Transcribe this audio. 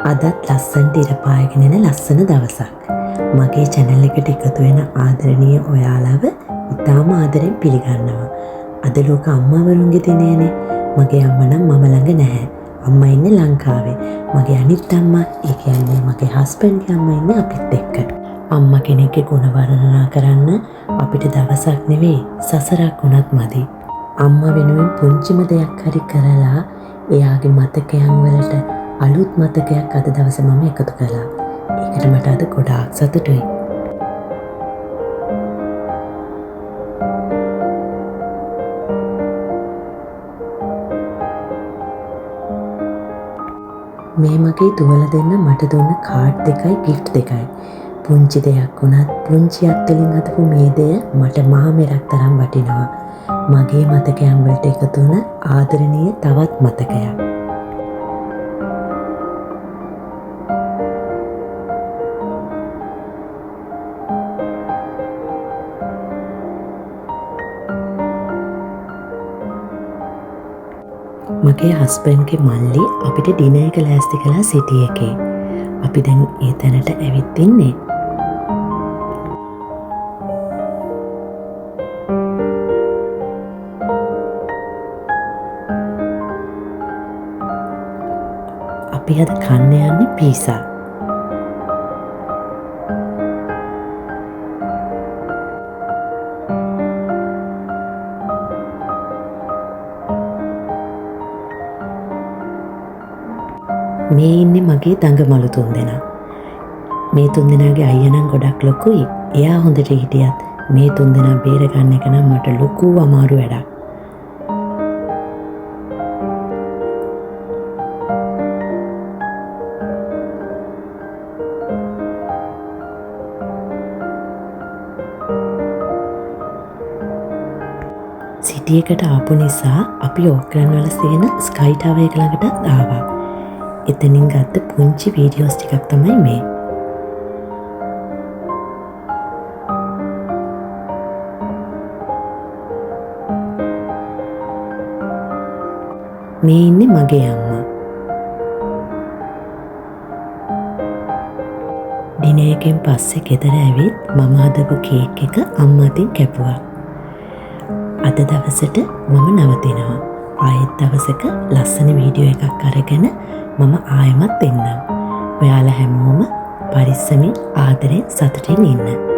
අදත් ලස්සනට ඉර පායගෙන එන ලස්සන දවසක්. මගේ channel එකට එකතු වෙන ආදරණීය ඔයාලව ඉතාම ආදරෙන් පිළිගන්නවා. අද ලෝක අම්මාවරුන්ගේ දිනයනේ. මගේ අම්මා නම් මම ළඟ නැහැ. අම්මා ඉන්නේ ලංකාවේ. මගේ අනිත් අම්මා, ඒ කියන්නේ මගේ husband ගේ අම්මා ඉන්නේ අපිත් එක්ක. අම්මා කෙනෙක්ගේ ගුණ වර්ණනා කරන්න අපිට දවසක් නෙවෙයි සසරක් වුණත් මදි. අම්මා වෙනුවෙන් පුංචිම දෙයක් හරි කරලා එයාගේ මතකයන් වලට අලුත් මතකයක් අද දවසේ මම එකතු කළා. ඒකට මට අද ගොඩාක් සතුටුයි. මේ මගේ දුවල දෙන්න මට දුන්න කාඩ් දෙකයි ගිෆ්ට් දෙකයි. පුංචි දෙයක් වුණත් පුංචි අත්වලින් හදපු මේ දෙය මට මහා මෙරක් තරම් වටිනවා. මගේ මතකයන් වලට එකතු වුණ ආදරණීය තවත් මතකයක්. මගේ හස්බන්ඩ්ගේ මල්ලි අපිට ඩිනර් එක ලෑස්ති කළා සිටි එකේ. අපි දැන් ඒ තැනට ඇවිත් ඉන්නේ. අපි අද කන්න යන්නේ පීසා. මේ ඉන්නේ මගේ දඟමලු තුන්දෙනා. මේ තුන්දෙනාගේ අයියා නම් ගොඩක් ලොකුයි. එයා හොඳට හිටියත් මේ තුන්දෙනා බේරගන්න එක නම් මට ලොකු අමාරු වැඩක්. සිටි එකට ආපු නිසා අපි ඕක්ලන්ඩ් වල තියෙන ස්කයි ටවර් එක ළඟටත් ආවා. එතනින් ගත්ත පුංචි වීඩියෝස් ටිකක් තමයි මේ. මේ ඉන්නේ මගේ අම්මා. ඩිනර් එකෙන් පස්සේ ගෙදර ඇවිත් මම හදපු කේක් එක අම්මා අතින් කැපුවා. අද දවසට මම නවතිනවා. ආයෙත් දවසක ලස්සන වීඩියෝ එකක් අරගෙන මම ආයෙමත් එන්නම්. ඔයාලා හැමෝම පරිස්සමින් ආදරෙන් සතුටින් ඉන්න.